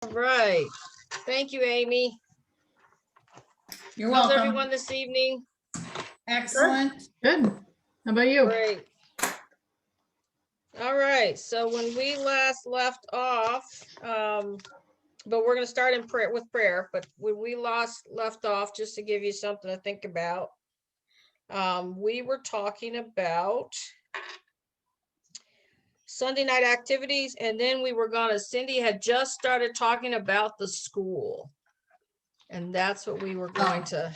All right. Thank you, Amy. You're How's welcome. everyone this evening? Excellent. Good. How about you? Great. All right. So when we last left off, but we're going to start in prayer with prayer. But when we left off, just to give you something to think about, we were talking about Sunday night activities, and then we were gonna, Cindy had just started talking about the school. And that's what we were going to,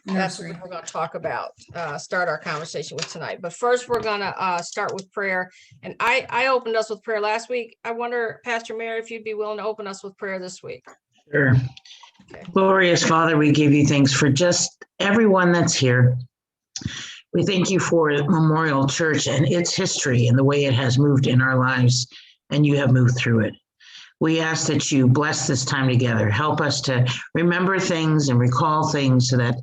that's what we Nursery. were gonna talk about, start our conversation with tonight. But first, we're gonna start with prayer. And I opened us with prayer last week. I wonder, Pastor Mary, if you'd be willing to open us with prayer this week. Sure. Okay. Glorious Father, we give you thanks for just everyone that's here. We thank you for Memorial Church and its history and the way it has moved in our lives, and you have moved through it. We ask that you bless this time together. Help us to remember things and recall things so that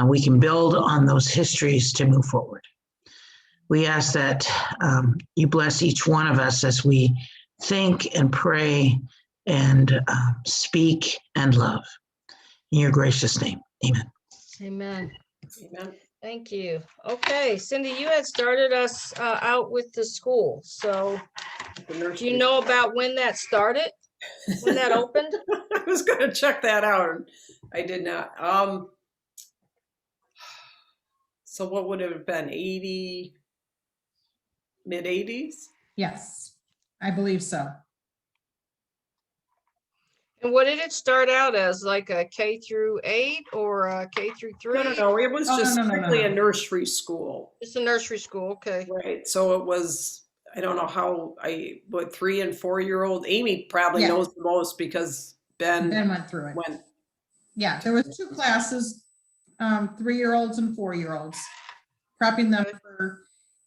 we can build on those histories to move forward. We ask that you bless each one of us as we think and pray and speak and love. In your gracious name, amen. Amen. Amen. Thank you. Okay, Cindy, you had started us out with the school. So do you know about when that started? When that opened? I was going to check that out. I did not. So what would it have been? 80, mid 80s? Yes, I believe so. And what did it start out as? Like a K through 8 or a K through 3? No. It was Oh, just no. strictly a nursery school. It's a nursery school. Okay. Right. So it was, I don't know how what 3 and 4-year-old. Amy probably Yeah. knows the most because Ben Went through it. went. Yeah, there was 2 classes, 3-year-olds and 4-year-olds, prepping them for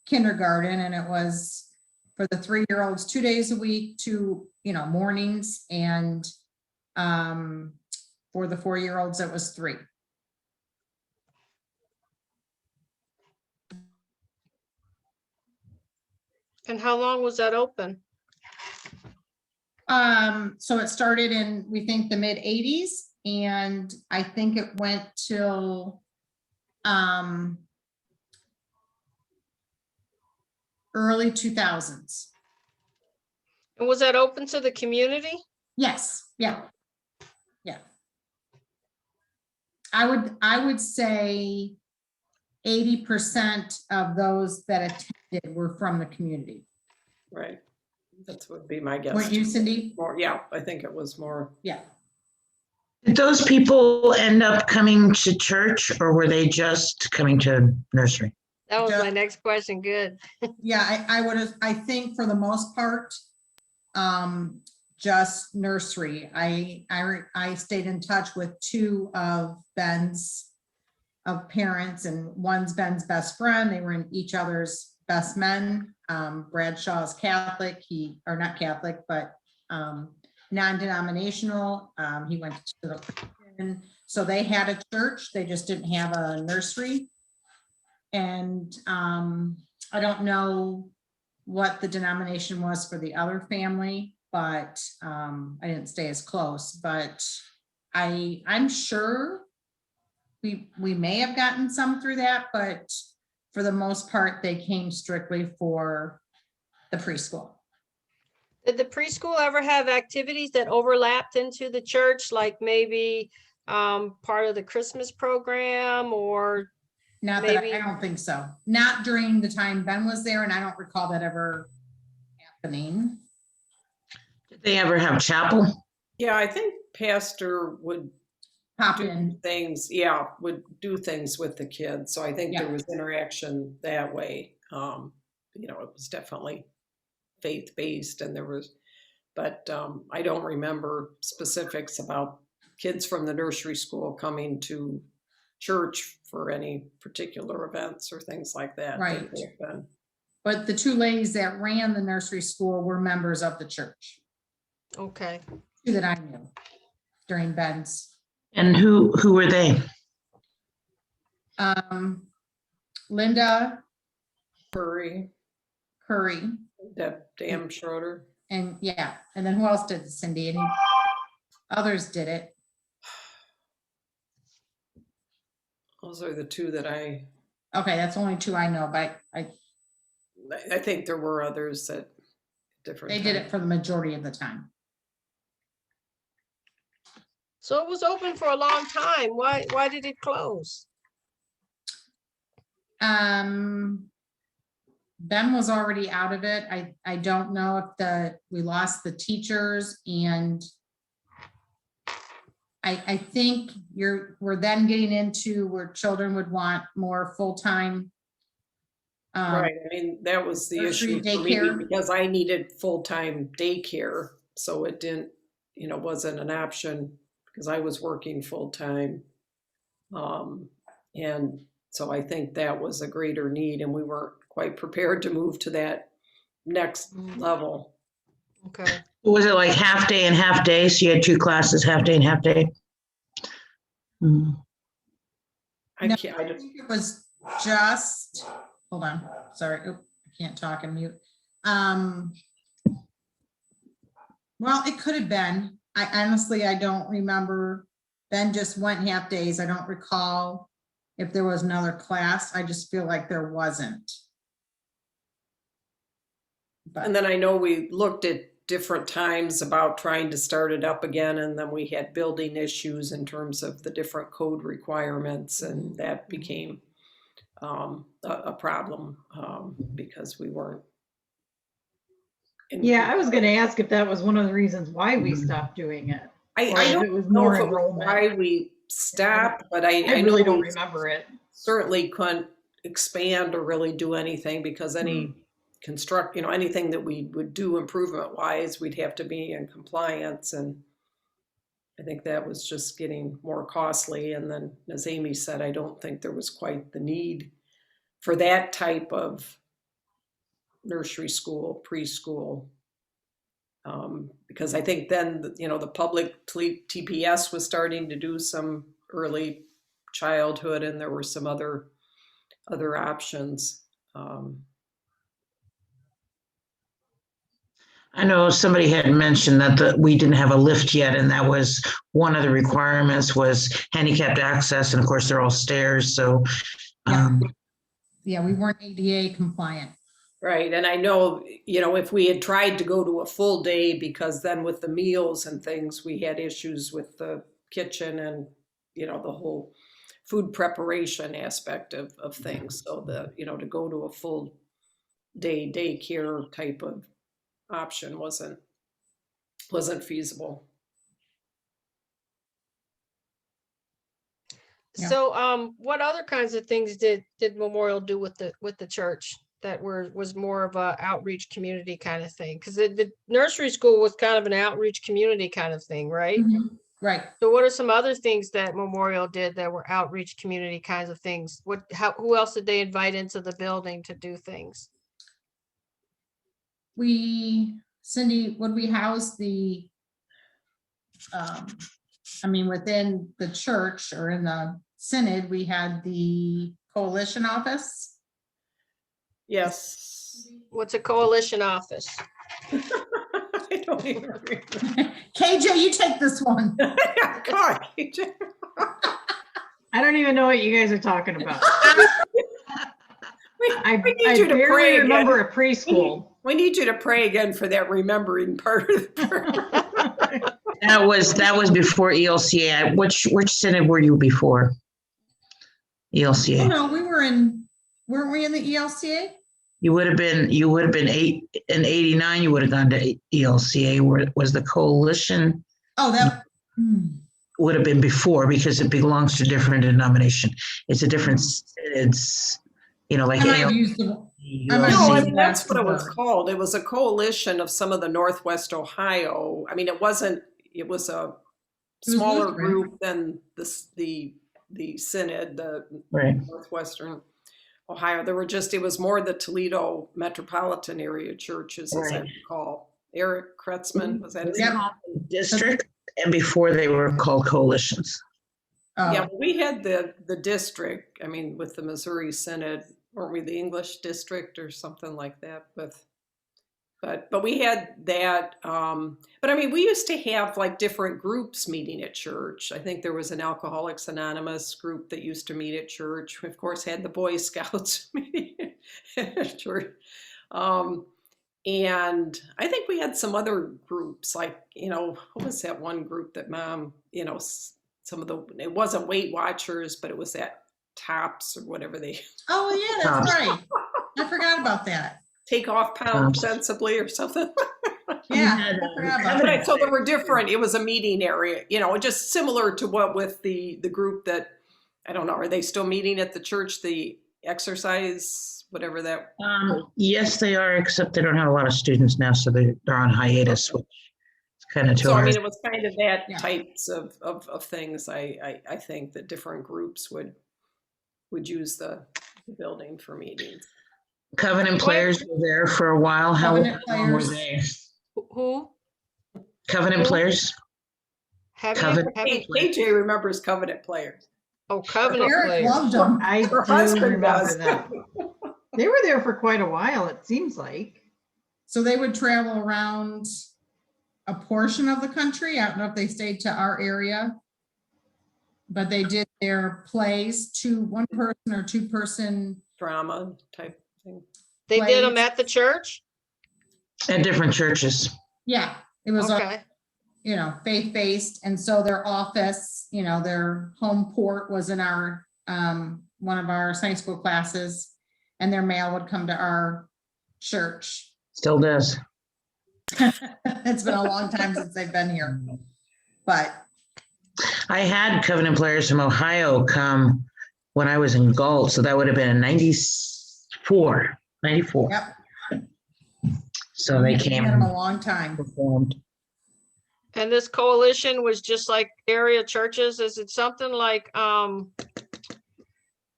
kindergarten, and it was for the 3-year-olds 2 days a week, 2 mornings, and for the 4-year-olds it was 3. And how long was that open? So it started in, we think, the mid 80s, and I think it went till early 2000s. And was that open to the community? Yes, yeah. I would say 80% of those that attended were from the community. Right. That would be my guess. Weren't you, Cindy? More, yeah, I think it was more. Yeah. Did those people end up coming to church, or were they just coming to nursery? That was my next question. Good. Yeah, I think for the most part, just nursery. I stayed in touch with 2 of Ben's parents, and one's Ben's best friend. They were in each other's best men. Bradshaw is Catholic, not Catholic, but non-denominational. He went to the Christian. So they had a church, they just didn't have a nursery. And I don't know what the denomination was for the other family, but I didn't stay as close. But I'm sure we may have gotten some through that, but for the most part, they came strictly for the preschool. Did the preschool ever have activities that overlapped into the church, like maybe part of the Christmas program, or Not maybe? that I don't think so. Not during the time Ben was there, and I don't recall that ever happening. Did they ever have chapel? Yeah, I think Pastor would Pop do in. things. Yeah, would do things with the kids. So I think there was interaction that way. It was definitely faith-based, and there was, but I don't remember specifics about kids from the nursery school coming to church for any particular events or things like that. Right. But the 2 ladies that ran the nursery school were members of the church. Okay. 2 that I knew during Ben's. And who were they? Linda Curry, Curry, Dan Schroeder. and then who else did, Cindy? Others did it. Those are the two that Okay, that's only two I know, but I think there were others at different they did times. it for the majority of the time. So it was open for a long time. Why did it close? Ben was already out of it. I don't know if we lost the teachers, and I think we're then getting into where children would want more full-time. Right, I mean, that was the nursery, issue for me daycare. because I needed full-time daycare, so it didn't, wasn't an option because I was working full-time. And so I think that was a greater need and we weren't quite prepared to move to that next level. Okay. Was it like half day and half day? So you had two classes, half day and half day? Mm. I No, can't, I think it was just, hold on, sorry, I can't talk and mute. Well, it could have been. I honestly don't remember. Ben just went half days. I don't recall if there was another class. I just feel like there wasn't. and then I know we looked at different times about trying to start it up again, and then we had building issues in terms of the different code requirements, and that became a problem because we weren't. Yeah, I was gonna ask if that was one of the reasons why we stopped doing it. I or if don't it was know more if it was enrollment. why we stopped, but I really know don't we remember it. certainly couldn't expand or really do anything because any anything that we would do improvement wise, we'd have to be in compliance. And I think that was just getting more costly. And then as Amy said, I don't think there was quite the need for that type of nursery school, preschool. Because I think then, the public TPS was starting to do some early childhood and there were some other options. I know somebody had mentioned that we didn't have a lift yet, and that was one of the requirements was handicapped access, and of course they're all stairs, so. Yeah, we weren't ADA compliant. Right, and I know, if we had tried to go to a full day, because then with the meals and things, we had issues with the kitchen and, the whole food preparation aspect of things. So to go to a full day daycare type of option wasn't feasible. Yeah. So what other kinds of things did Memorial do with the church that was more of a outreach community kind of thing? Because the nursery school was kind of an outreach community kind of thing, right? Mhm. Right. So what are some other things that Memorial did that were outreach community kinds of things? Who else did they invite into the building to do things? Cindy, would we house the, within the church or in the synod, we had the coalition office. Yes. What's a coalition office? I don't even remember. KJ, you take this one. God, I don't even know what you guys are talking about. I need you to pray barely again. remember a preschool. We need you to pray again for that remembering part of the prayer. That was before ELCA. Which synod were you before? Oh, ELCA. no, weren't we in the ELCA? You would have been in 89. You would have gone to ELCA. Where was the coalition? Oh, that. Would have been before because it belongs to different denomination. It's a different. It's like. I might have used the. No, I mean, that's what it was called. It was a coalition of some of the Northwest Ohio. I mean, it was a smaller group than the synod, the Northwestern Ohio. It was more the Toledo metropolitan area churches, as I recall. Eric Kretzmann, was that his name? District, and before they were called coalitions. Yeah, we had the district, with the Missouri Synod, weren't we the English district or something like that? But But we had that, but I mean, we used to have like different groups meeting at church. I think there was an Alcoholics Anonymous group that used to meet at church. We of course had the Boy Scouts meeting at church. And I think we had some other groups like, what was that one group that Mom, some of it wasn't Weight Watchers, but it was that Tops or whatever they Oh, yeah, that's right. I forgot about that. take off pounds sensibly or something. Yeah, had, I forgot about Right, that. so there were different, it was a meeting area, just similar to what with the group that, I don't know, are they still meeting at the church, the exercise, whatever that? Yes, they are, except they don't have a lot of students now, so they're on hiatus, which is kind of So I mean, too it was kind of that Yeah. types of things, I think that different groups would use the building for meetings. Covenant Players were there for a while. How Covenant long were Players. they? Who? Covenant Who? Players? Have Covenant. you? KJ remembers Covenant Players. Oh, Covenant Eric players. loved them. I Her do husband remember does. that. They were there for quite a while, it seems like. So they would travel around a portion of the country. I don't know if they stayed to our area, but they did their plays to one person or two person. Drama type thing. They did them plays. at the church? At different churches. Yeah, it was all, Okay, faith-based. And so their office, their home port was in our, one of our Sunday school classes, and their mail would come to our church. Still does. It's been a long time since they've been here, but I had Covenant Players from Ohio come when I was in Galt, so that would have been in 94. yep. So they We've came had them a and long time. performed. and this coalition was just like area churches? Is it something like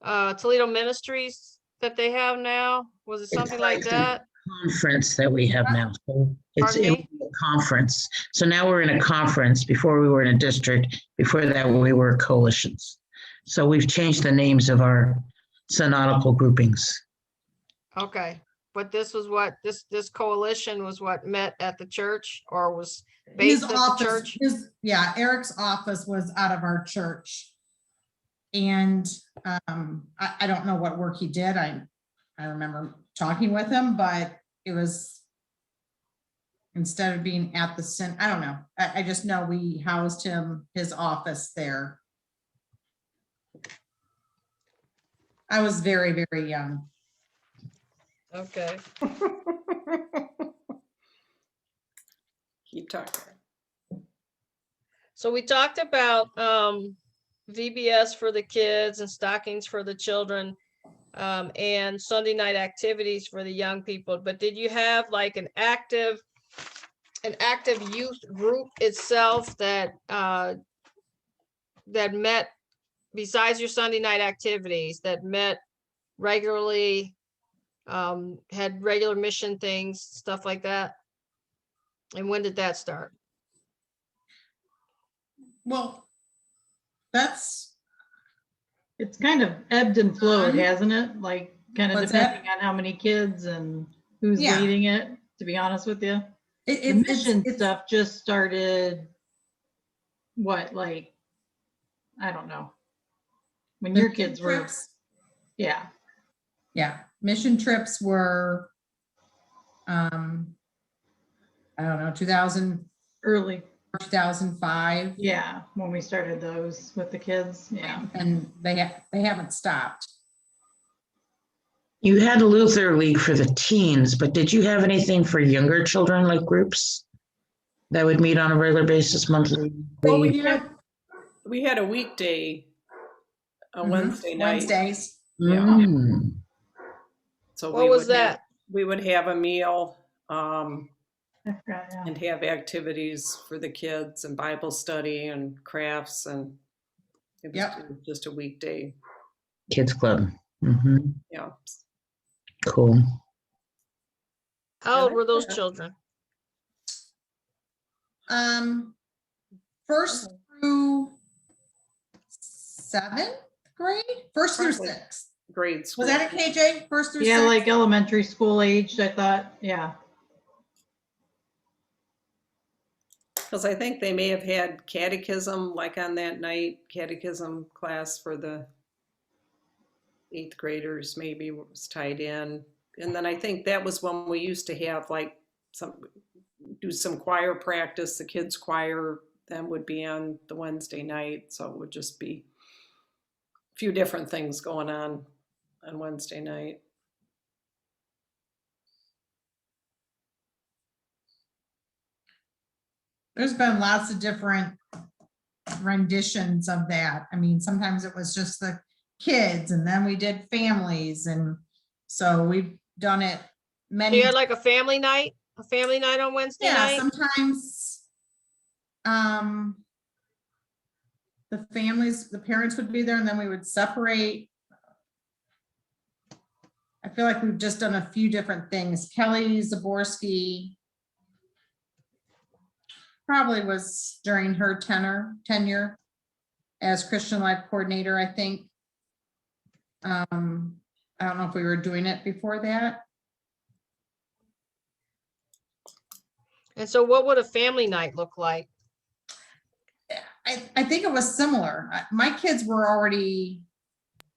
Toledo Ministries that they have now? Was it something like like the- that? Conference that we have now. So it's Pardon me? a conference. So now we're in a conference. Before we were in a district. Before that, we were coalitions. So we've changed the names of our synodical groupings. Okay, but this was what, this coalition was what met at the church or was His based at the office, church? Eric's office was out of our church. And I don't know what work he did. I remember talking with him, but it was instead of being at the I don't know. I just know we housed his office there. I was very, very young. Okay, Keep talking. so we talked about VBS for the kids and stockings for the children, and Sunday night activities for the young people. But did you have like an active youth group itself that met besides your Sunday night activities, that met regularly, had regular mission things, stuff like that? And when did that start? Well, It's kind of ebbed and flowed, hasn't it? Like, kind of What's that? depending on how many kids and who's Yeah. leading it, to be honest with you. The it's mission stuff just started, I don't know. When your kids were, trips. yeah. Yeah, mission trips were, I don't know, 2000, Early, 2005, yeah, when we started those with the kids, yeah. and they haven't stopped. You had a Luther League for the teens, but did you have anything for younger children, like groups that would meet on a regular basis, monthly? Well, we had a weekday, a Mhm. Wednesday night. Wednesdays. Mm. So What was that? We would have a meal, I forgot, yeah. and have activities for the kids and Bible study and crafts, and it was Yep. just a weekday. Kids Club. Mhm. Yeah. Cool. How old were those children? First through 7th grade, first through Probably. 6th. Grade school. Was that a KJ? First through Yeah, 6th? like elementary school aged, I thought, yeah. Because I think they may have had catechism, like on that night, catechism class for the 8th graders maybe was tied in. And then I think that was when we used to have like do some choir practice. The kids choir then would be on the Wednesday night. So it would just be a few different things going on Wednesday night. There's been lots of different renditions of that. I mean, sometimes it was just the kids and then we did families. And so we've done it So many. you had like a family night on Wednesday Yeah, night? sometimes the families, the parents would be there and then we would separate. I feel like we've just done a few different things. Kelly Zaborski probably was during her tenure as Christian Life Coordinator, I think. I don't know if we were doing it before that. And so what would a family night look like? I think it was similar. My kids were already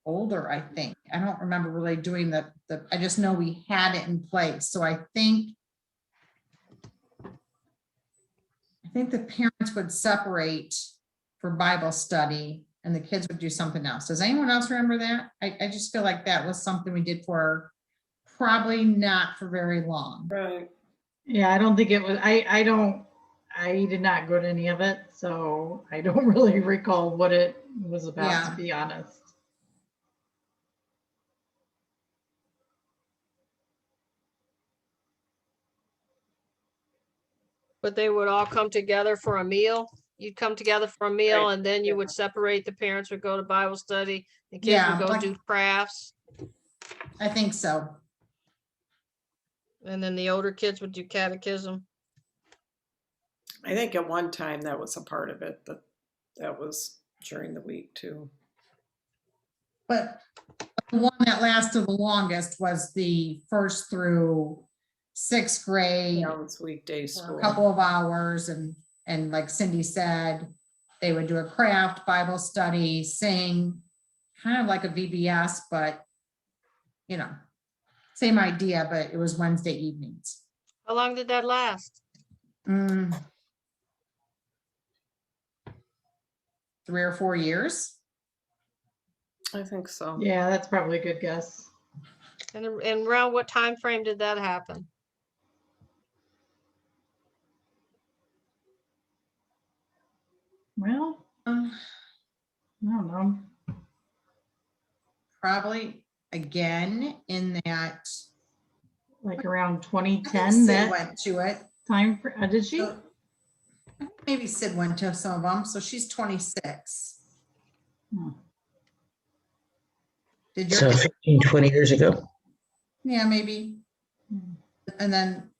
older, I think. I don't remember really doing I just know we had it in place. So I think the parents would separate for Bible study and the kids would do something else. Does anyone else remember that? I just feel like that was something we did for probably not for very long. Right. Yeah, I don't think it was, I did not go to any of it, so I don't really recall what it was about, Yeah. to be honest. But they would all come together for a meal? You'd come together for a meal Right. and then you would separate, the parents would go to Bible study, the kids Yeah, would go like- do crafts, I think so. and then the older kids would do catechism. I think at one time that was a part of it, that was during the week too. But the one that lasted the longest was the 1st through 6th grade. That was weekday For school. a couple of hours, and like Cindy said, they would do a craft, Bible study, sing, kind of like a VBS, but you know, same idea, but it was Wednesday evenings. How long did that last? 3 or 4 years. I think so. Yeah, that's probably a good guess. And around what time frame did that happen? Well, Um, I don't know. Probably again in that. Like around I think 2010, Sid that went to it. time, did she? So, I think maybe Sid went to some of them, so she's 26. Hmm. Did So your, 15, 20 years ago. yeah, maybe. Hmm. And then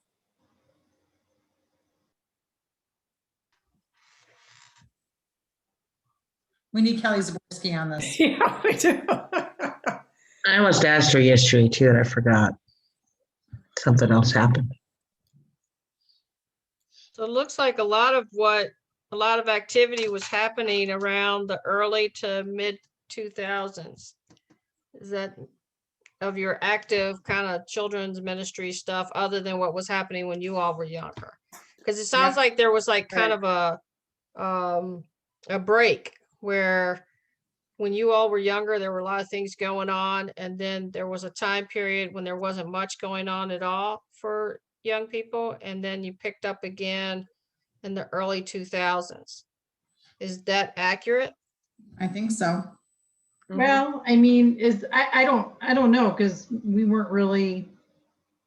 we need Kelly Zaborski on this. Yeah, we do. I almost asked her yesterday too, and I forgot. Something else happened. So it looks like a lot of activity was happening around the early to mid 2000s. Is that of your active kind of children's ministry stuff, other than what was happening when you all were younger? Because it sounds Yep. like there was like kind of a break where when you all were younger, there were a lot of things going on, and then there was a time period when there wasn't much going on at all for young people, and then you picked up again in the early 2000s. Is that accurate? I think so. Well, I mean, I don't know, because we weren't really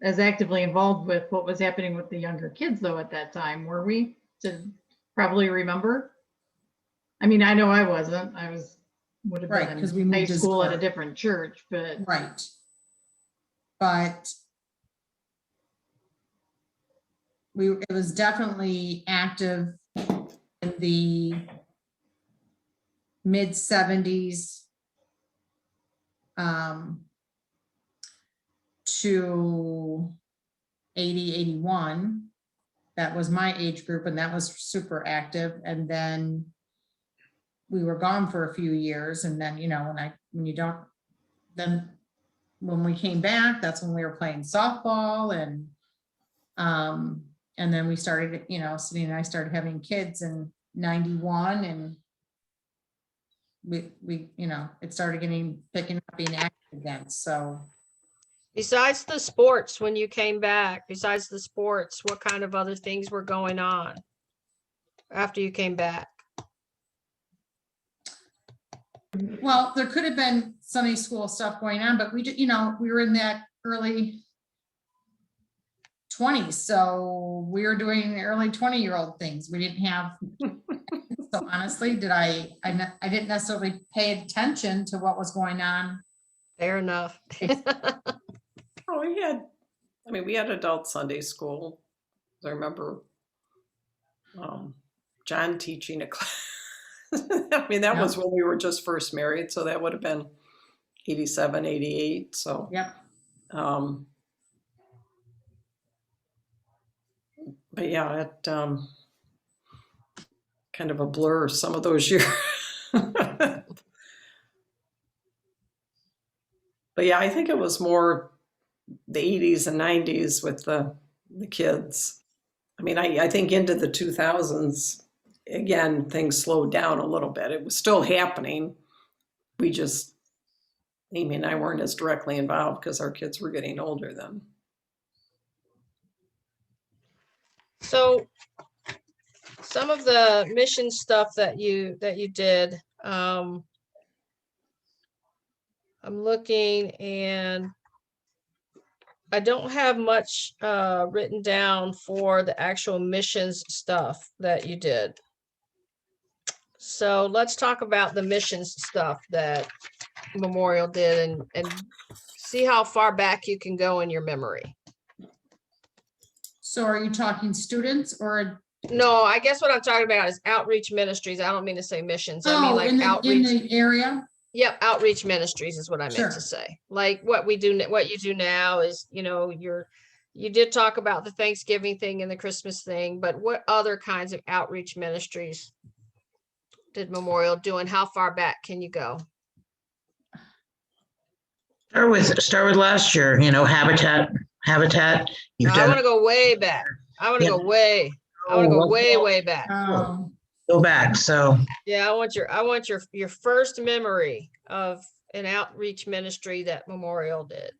as actively involved with what was happening with the younger kids though at that time, were we? To probably remember. I mean, I know I wasn't. Would have Right, been 'cause we in high moved as school at a court. different church, but Right. But it was definitely active in the mid 70s to 80, 81. that was my age group, and that was super active. And then we were gone for a few years, and then, when we came back, that's when we were playing softball, and then we started, Cindy and I started having kids in 91, and we it started picking up, being active again. So Besides the sports, when you came back, besides the sports, what kind of other things were going on after you came back? well, there could have been Sunday school stuff going on, but we were in that early 20s, so we were doing early 20-year-old things. We didn't have so honestly, I didn't necessarily pay attention to what was going on. Fair enough. Oh, we had adult Sunday school. I remember John teaching a class. That was when we were just first married, so that would have been 87, 88. So Yep. But yeah, it kind of a blur some of those years. But yeah, I think it was more the 80s and 90s with the kids. I think into the 2000s, again, things slowed down a little bit. It was still happening. We just, Amy and I weren't as directly involved because our kids were getting older then. So some of the mission stuff that you did, I'm looking and I don't have much written down for the actual missions stuff that you did. So let's talk about the missions stuff that Memorial did and see how far back you can go in your memory. So are you talking students or? No, I guess what I'm talking about is outreach ministries. I don't mean to say missions. I mean like in outreach. the area? Yep, outreach ministries is what I meant Sure. to say. Like what you do now is, you did talk about the Thanksgiving thing and the Christmas thing, but what other kinds of outreach ministries did Memorial do and how far back can you go? Start with last year, Habitat. You've I done want to go way back. I want to go way back. go back. So Yeah, I want your first memory of an outreach ministry that Memorial did.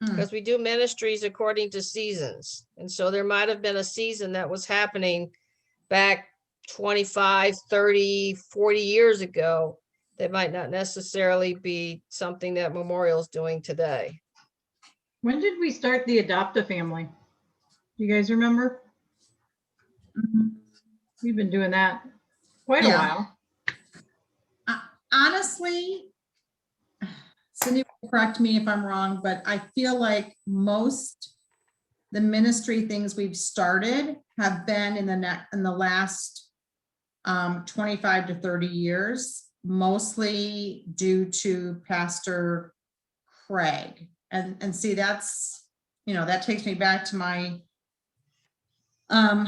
Because we do ministries according to seasons. And so there might have been a season that was happening back 25, 30, 40 years ago that might not necessarily be something that Memorial is doing today. When did we start the Adopt-A-Family? You guys remember? We've been doing that quite a while. Honestly, Cindy will correct me if I'm wrong, but I feel like the ministry things we've started have been in the last 25 to 30 years, mostly due to Pastor Craig. And see, that's, that takes me back to my, to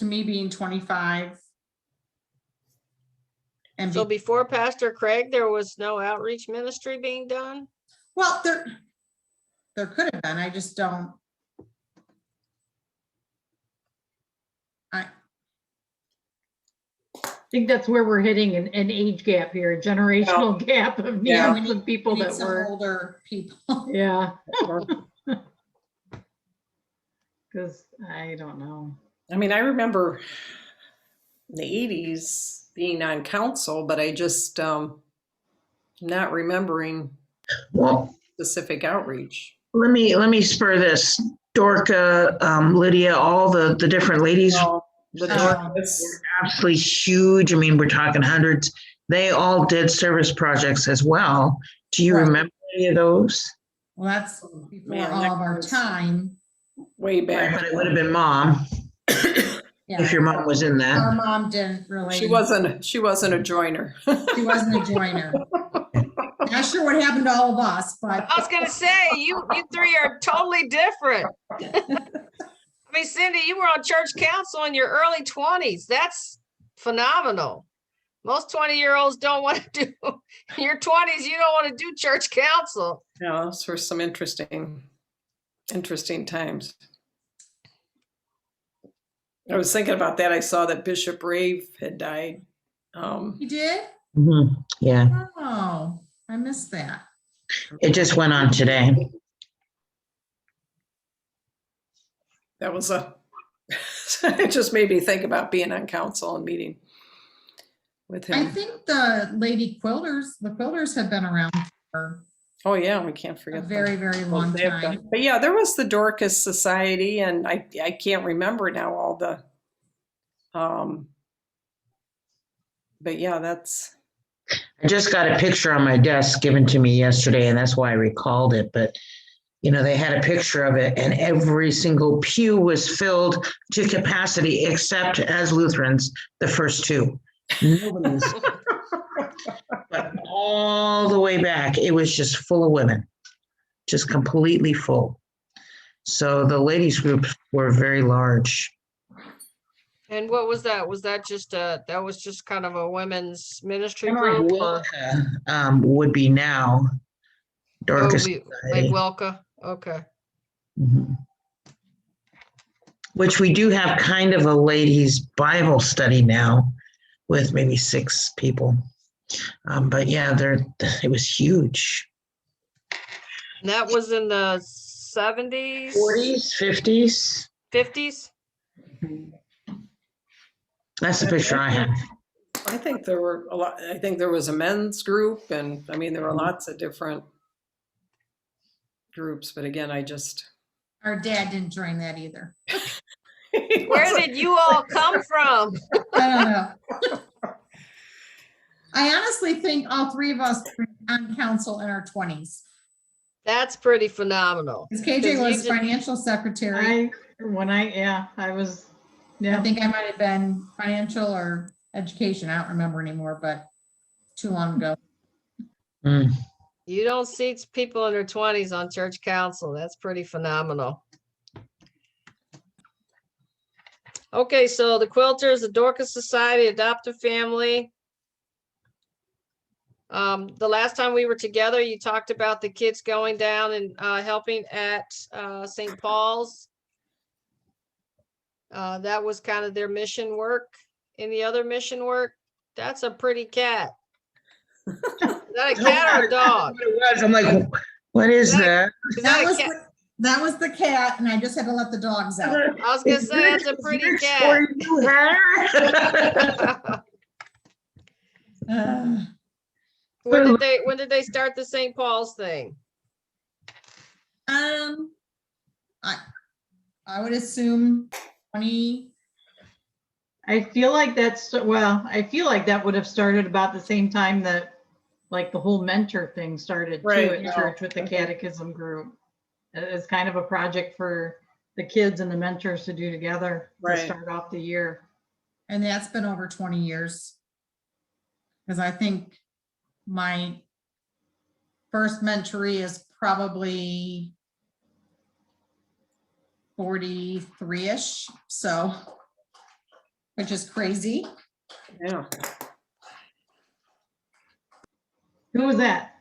me being 25. And So before Pastor Craig, there was no outreach ministry being done? well, there could have been. I just don't. I think that's where we're hitting an age gap here, a generational gap of needs of people we need that some were older people. Yeah. Because I don't know. I remember in the 80s being on council, but I just not remembering specific outreach. let me spur this. Dorca, Lydia, all the different ladies. The Dorcas. Absolutely huge. We're talking hundreds. They all did service projects as well. Do you remember any of those? Well, that's before all of our time. Way back. But it would have been mom. Yeah. If your mom was in that. Our mom didn't really. She wasn't a joiner. She wasn't a joiner. Not sure what happened to all of us, but I was gonna say, you three are totally different. I mean, Cindy, you were on church council in your early 20s. That's phenomenal. Most 20-year-olds don't want to do, in your 20s, you don't want to do church council. Yeah, those were some interesting times. I was thinking about that. I saw that Bishop Rave had died. you did? Mhm. Yeah, Oh, I missed that. it just went on today. That was it just made me think about being on council and meeting with I him. think the the quilters have been around for Oh yeah, we can't a forget them. very, very Well, long they have time. done- But yeah, there was the Dorcas Society, and I can't remember now all the. But yeah, that's. I just got a picture on my desk given to me yesterday, and that's why I recalled it. But, you know, they had a picture of it, and every single pew was filled to capacity, except as Lutherans, the first two. Nobody was, but all the way back, it was just full of women, just completely full. So the ladies groups were very large. And what was that? Was that just that was just kind of a women's ministry Kind of group? like Or Wilka, would be now. Dorcas like Society. Welka? Okay. Mhm. Which we do have kind of a ladies' Bible study now with maybe 6 people. But yeah, it was huge. And that was in the 70s, 40s, 50s. 50s? That's the picture I have. I think there were a lot. I think there was a men's group, and I mean there were lots of different groups. But again, I just. Our dad didn't join that either. Where did you all come from? I don't know. I honestly think all three of us were on council in our 20s. That's pretty phenomenal. Because 'Cause KJ you was just- financial secretary. I was, I yeah, think I might have been financial or education. I don't remember anymore, but too long ago. Mm. You don't see people in their 20s on church council. That's pretty phenomenal. Okay, so the Quilters, the Dorcas Society, Adoptive Family. The last time we were together, you talked about the kids going down and helping at St. Paul's. That was kind of their mission work. Any other mission work? That's a pretty cat. Is that a cat or a dog? It was. I'm like, what is that? Is that a cat? That was the cat, and I just had to let the dogs out. I was gonna say that's a pretty cat. When did they start the St. Paul's thing? I would assume 20. I feel like I feel like that would have started about the same time that like the whole mentor thing started too Right, at yeah. church with the catechism group. It's kind of a project for the kids and the mentors to do together to Right. start off the year. And that's been over 20 years. Because I think my first mentoree is probably 43-ish, so, which is crazy. Yeah. Who was that?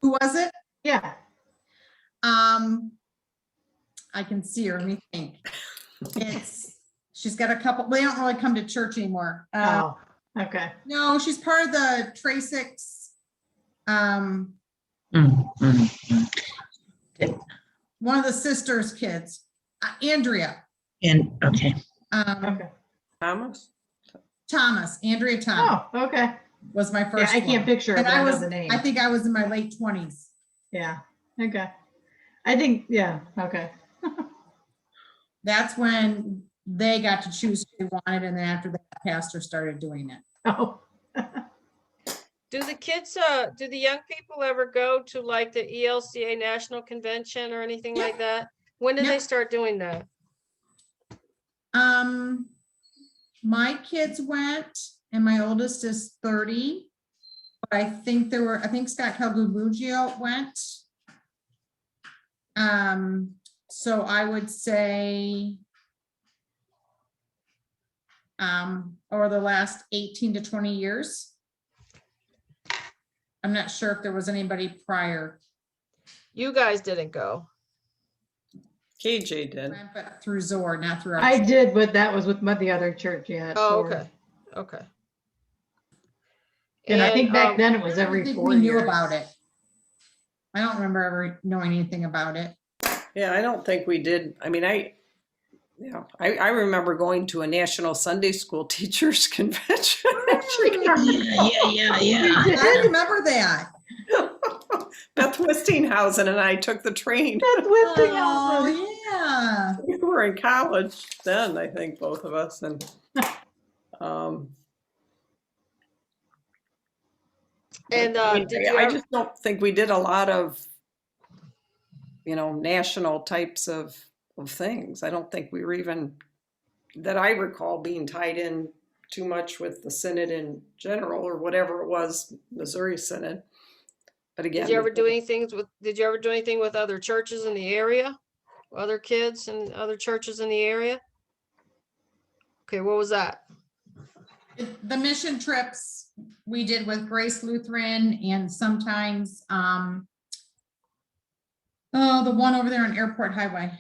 Who was it? Yeah. I can see her, let me think. She's got a couple, they don't really come to church anymore. Oh, okay. No, she's part of the Tracix, Mm, mm, mm. one of the sisters' kids, Andrea. And okay. Okay. Thomas. Andrea Thomas Oh, okay. was my Yeah, first I can't one. picture it, And but I I know was, the name. I think I was in my late 20s. Yeah. Okay. I think, yeah. Okay. That's when they got to choose who they wanted, and then after that, the pastor started doing it. Oh, Do the kids, do the young people ever go to like the ELCA National Convention or anything Yeah. like that? When did Yeah. they start doing that? My kids went, and my oldest is 30, I think Scott Calgubugio went. So I would say over the last 18 to 20 years. I'm not sure if there was anybody prior, You guys didn't go. KJ did. but through Zor, not through our. I did, but that was with the other church, yeah. Oh, Zor. okay, okay. And I think back um, then it was I every think 4 we knew years. about it. I don't remember ever knowing anything about it. Yeah, I don't think we did. I mean, I remember going to a National Sunday School Teachers Convention. Yeah. I remember that. Beth Westinghausen and I took the train. That's Westinghouse. Oh, yeah. We were in college then, I think, both of us, and And I mean, did you I ever, just don't think we did a lot of, national types of things. I don't think we were even, that I recall, being tied in too much with the synod in general, or whatever it was, Missouri Synod. But again, did you ever do anything with other churches in the area? Other kids and other churches in the area? Okay, what was that? The mission trips we did with Grace Lutheran, and sometimes, the one over there on Airport Highway.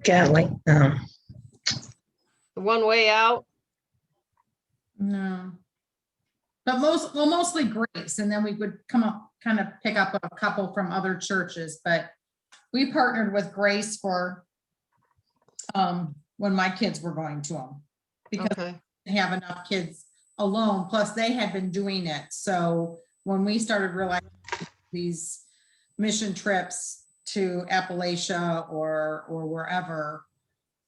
Gatling. The one way out? No. But mostly Grace, and then we would kind of pick up a couple from other churches, but we partnered with Grace for when my kids were going to them, because Okay, they have enough kids alone, plus they had been doing it. So when we started realizing these mission trips to Appalachia or wherever,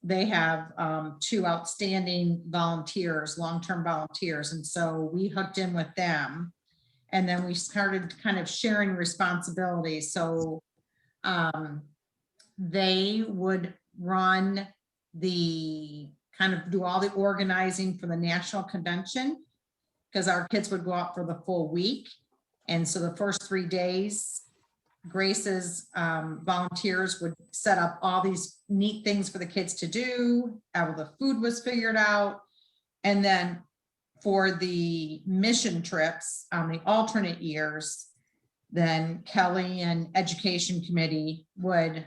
they have 2 outstanding volunteers, long-term volunteers. And so we hooked in with them, and then we started kind of sharing responsibilities. So they would run do all the organizing for the national convention, because our kids would go out for the full week. And so the first 3 days, Grace's volunteers would set up all these neat things for the kids to do. How the food was figured out. And then for the mission trips on the alternate years, then Kelly and Education Committee would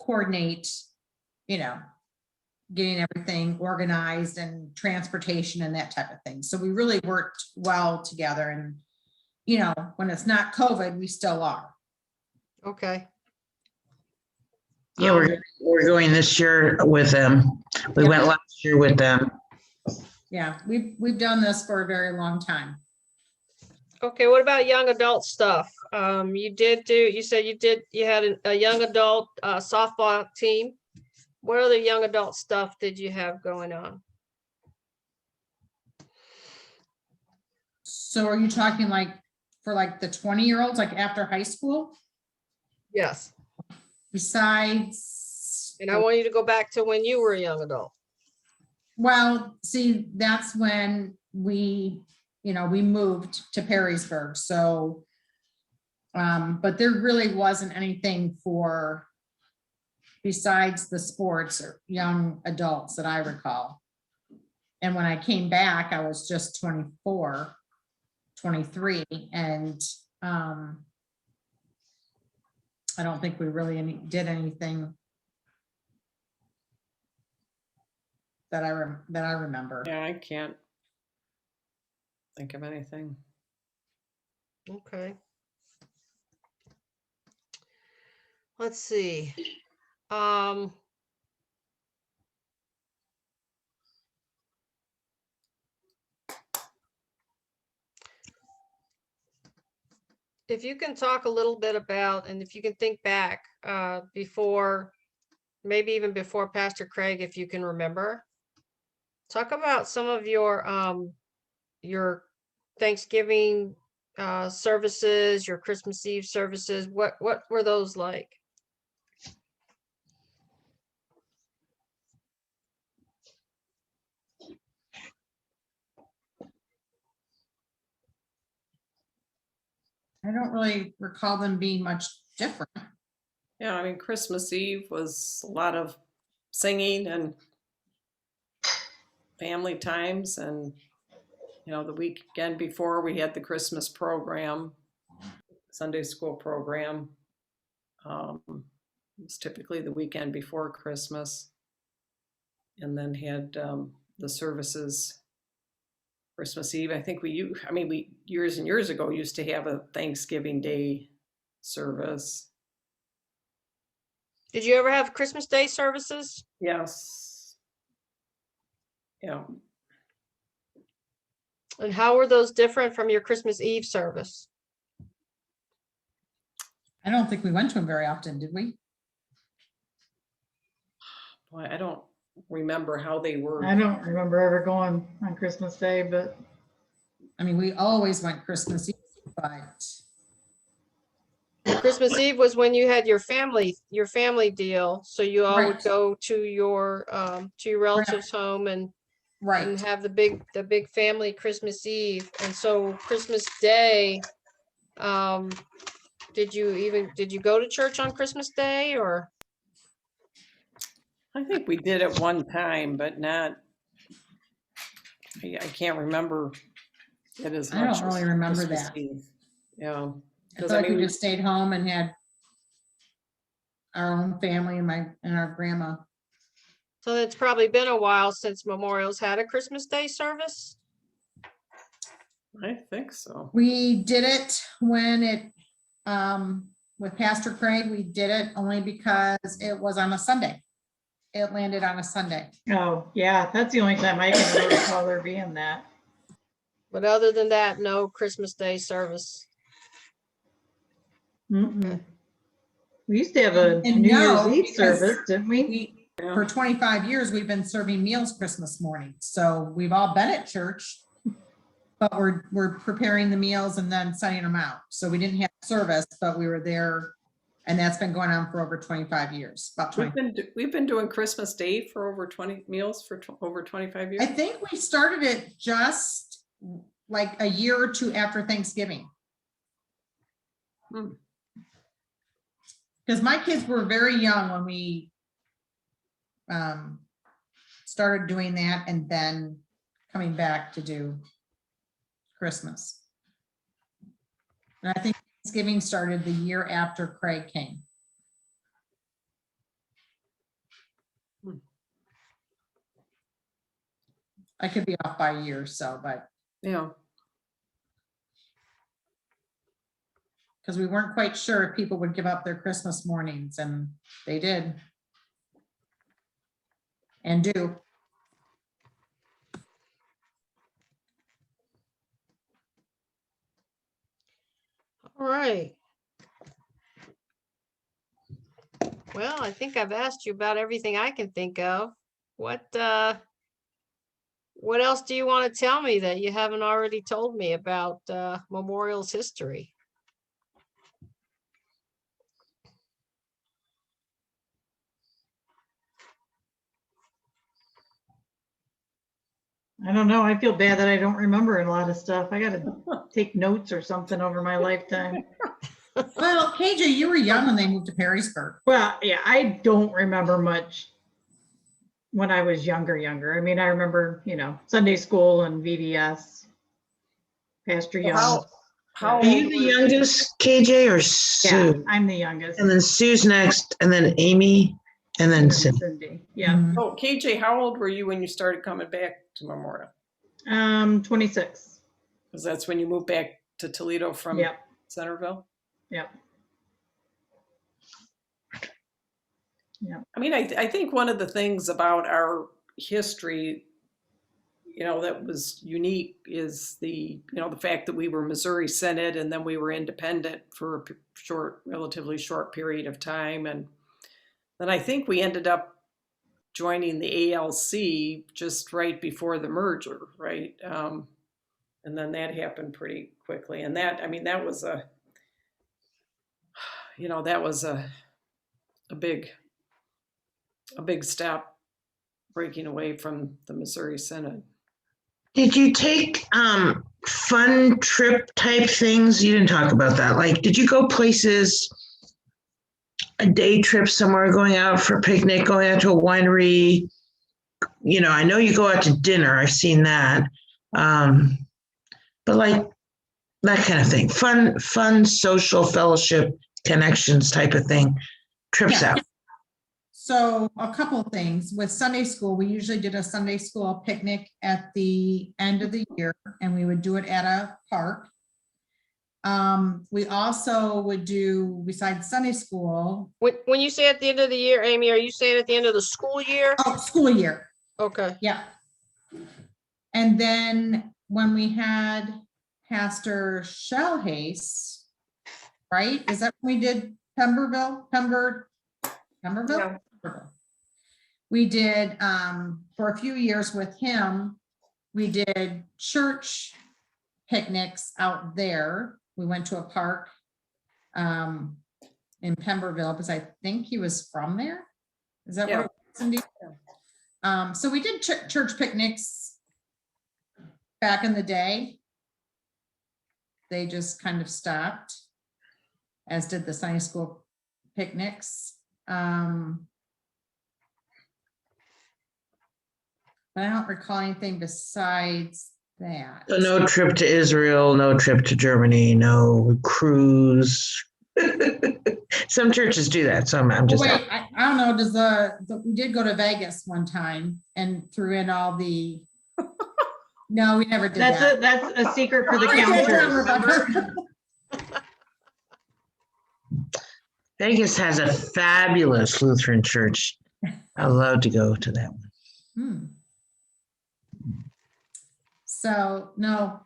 coordinate, getting everything organized and transportation and that type of thing. So we really worked well together, and when it's not COVID, we still are. okay. Yeah, we're going this year with them. We went last year with them. Yeah, we've done this for a very long time. Okay, what about young adult stuff? You said you had a young adult softball team. What other young adult stuff did you have going on? So are you talking for the 20-year-olds, after high school? Yes. Besides, And I want you to go back to when you were a young adult. well, see, that's when we moved to Perrysburg. So, but there really wasn't anything besides the sports or young adults that I recall. And when I came back, I was just 24, 23. And I don't think we really did anything that I remember. yeah, I can't think of anything. Okay. Let's see. If you can talk a little bit about, and if you can think back maybe even before Pastor Craig, if you can remember, talk about some of your Thanksgiving services, your Christmas Eve services. What were those like? I don't really recall them being much different. Yeah, I mean, Christmas Eve was a lot of singing and family times, and the weekend before we had the Christmas program, Sunday school program. It was typically the weekend before Christmas, and then had the services Christmas Eve. I think we years and years ago used to have a Thanksgiving Day service. Did you ever have Christmas Day services? Yes. Yeah. And how were those different from your Christmas Eve service? I don't think we went to them very often, did we? Boy, I don't remember how they were. I don't remember ever going on Christmas Day, but I mean, we always went Christmas Eve, but Christmas Eve was when you had your family deal. So you all would Right. go to your relative's home and right. have the big family Christmas Eve. And so Christmas Day, did you go to church on Christmas Day, or? I think we did at one time, but not. I can't remember it as I much. don't really as remember Christmas that. Eve. Yeah, I because feel like we just stayed home and had our own family and our grandma. So it's probably been a while since Memorial's had a Christmas Day service. I think so. We did it when with Pastor Craig, we did it only because it was on a Sunday. It landed on a Sunday. oh, yeah, that's the only time I can really recall there being that. But other than that, no Christmas Day service. Mm-mm. We used to have a And New no, Year's Eve because service, didn't we? We, Yeah. for 25 years, we've been serving meals Christmas morning. So we've all been at church, but we're preparing the meals and then sending them out. So we didn't have service, but we were there, and that's been going on for over 25 years, about 20. We've been doing Christmas Day for over 20 meals for over 25 years. I think we started it just like a year or two after Thanksgiving. Because my kids were very young when we started doing that, and then coming back to do Christmas. And I think Thanksgiving started the year after Craig came. I could be off by a year or so, but Yeah. because we weren't quite sure if people would give up their Christmas mornings, and they did. And do. All right. Well, I think I've asked you about everything I can think of. What else do you want to tell me that you haven't already told me about Memorial's history? I don't know. I feel bad that I don't remember a lot of stuff. I gotta take notes or something over my lifetime. Well, KJ, you were young when they moved to Perrysburg. Well, yeah, I don't remember much when I was younger. I mean, I remember, Sunday school and VBS, Pastor Young. How Are you old the were youngest, KJ, or Yeah, Sue? I'm the youngest. And then Sue's next, and then Amy, and then And Cindy. Cindy. Yeah, Mhm. Oh, KJ, how old were you when you started coming back to Memorial? 26. Because that's when you moved back to Toledo from Yep, Centerville? yep. I mean, I think one of the things about our history, that was unique is the fact that we were Missouri Synod, and then we were independent for a relatively short period of time. And then I think we ended up joining the ALC just right before the merger, right? And then that happened pretty quickly. And that was a big step, breaking away from the Missouri Synod. Did you take fun trip type things? You didn't talk about that. Like, did you go places, a day trip somewhere, going out for a picnic, going out to a winery? You know, I know you go out to dinner. I've seen that. But like that kind of thing, fun, social fellowship, connections type of thing, trips Yeah. out. So a couple of things with Sunday school, we usually did a Sunday school picnic at the end of the year, and we would do it at a park. We also would do, besides Sunday school, When you say at the end of the year, Amy, are you saying at the end of the school year? school year. Okay. Yeah. And then when we had Pastor Shellhace, right? Is that when we did Pemberville? Yeah. We did, for a few years with him, we did church picnics out there. We went to a park in Pemberville because I think he was from there. Is that what it was, Cindy? So we did church picnics back in the day. They just kind of stopped, as did the Sunday school picnics. But I don't recall anything besides that. So no trip to Israel, no trip to Germany, no cruise. Some churches do that. So I'm just. Wait, I don't know. We did go to Vegas one time and threw in all the. No, we never did that. That's a secret for the Okay, counters. Rebecca. Vegas has a fabulous Lutheran church. I'd love to go to that one. So, no,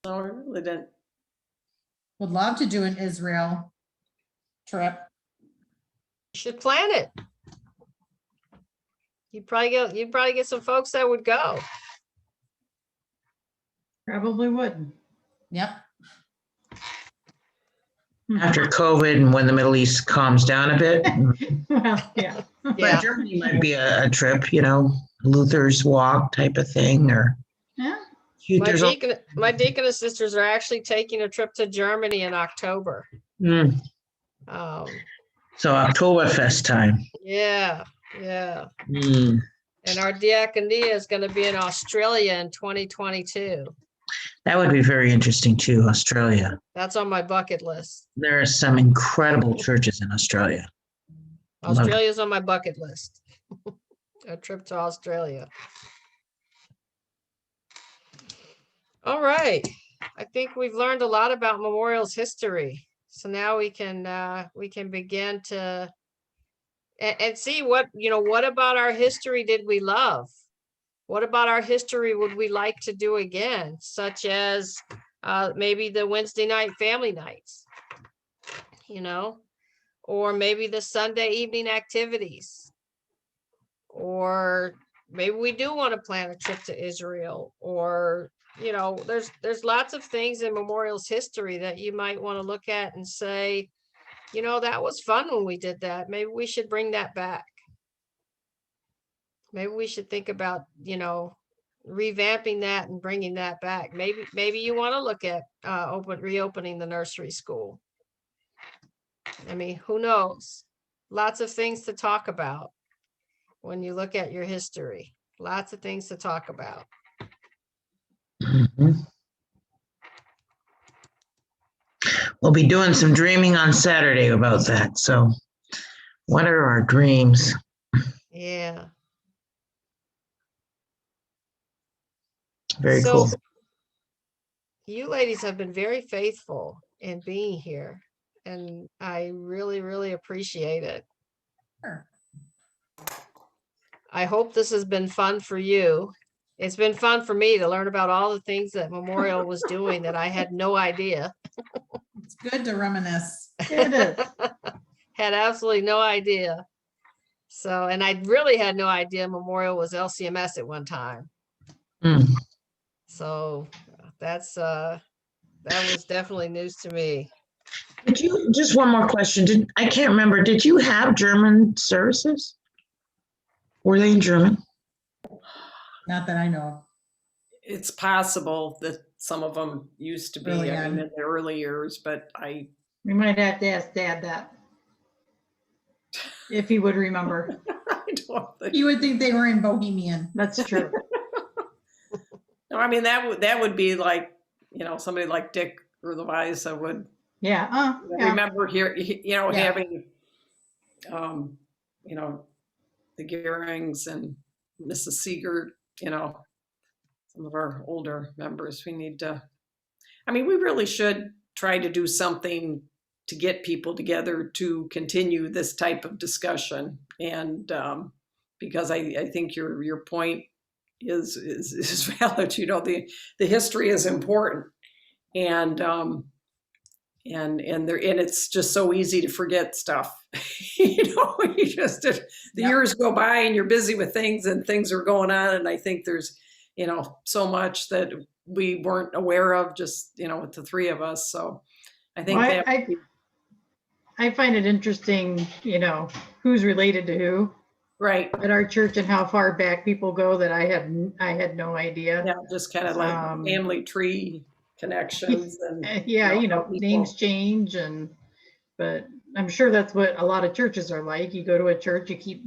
No, I really didn't. would love to do an Israel trip. You should plan it. You'd probably get some folks that would go. Probably wouldn't. Yep. After COVID and when the Middle East calms down a bit. Well, yeah. But Germany might be a trip, you know, Luther's walk type of thing, or. Yeah. My deaconess sisters are actually taking a trip to Germany in October. So Oktoberfest time. Yeah. Mm. And our diaconia is going to be in Australia in 2022. That would be very interesting too, Australia. That's on my bucket list. There are some incredible churches in Australia. Australia's on my bucket list. A trip to Australia. All right. I think we've learned a lot about Memorial's history. So now we can begin to and see what about our history did we love? What about our history would we like to do again, such as maybe the Wednesday night family nights, or maybe the Sunday evening activities, or maybe we do want to plan a trip to Israel, or there's lots of things in Memorial's history that you might want to look at and say, that was fun when we did that. Maybe we should bring that back. Maybe we should think about, revamping that and bringing that back. Maybe you want to look at reopening the nursery school. I mean, who knows? Lots of things to talk about when you look at your history. Lots of things to talk about. Mm-hmm. We'll be doing some dreaming on Saturday about that. So what are our dreams? Yeah. Very cool. You ladies have been very faithful in being here, and I really, really appreciate it. Sure. I hope this has been fun for you. It's been fun for me to learn about all the things that Memorial was doing that I had no idea. It's good to reminisce. It is. Had absolutely no idea. So, and I really had no idea Memorial was LCMS at one time. Mm. So that was definitely news to me. Just one more question. I can't remember. Did you have German services? Were they in German? Not that I know it's possible that some of them used to be, Early I mean, on. in the early years, but We might have to ask Dad that. If he would remember. I don't think. You would think they were in Bohemian. That's true. No, I mean, that would be like, somebody like Dick or Louisa would Yeah, yeah. remember here, Yeah. having, the Gearings and Mrs. Seeger, some of our older members. We need to, I mean, we really should try to do something to get people together to continue this type of discussion. And because I think your point is valid. The history is important, and it's just so easy to forget stuff. The years go by and you're busy with things and things are going on, and I think there's so much that we weren't aware of just with the three of us. So I think Well, I find it interesting, who's related to who right. at our church and how far back people go that I had no idea. Yeah, just kind of like family tree connections and Yeah, people. names change but I'm sure that's what a lot of churches are like. You go to a church, you keep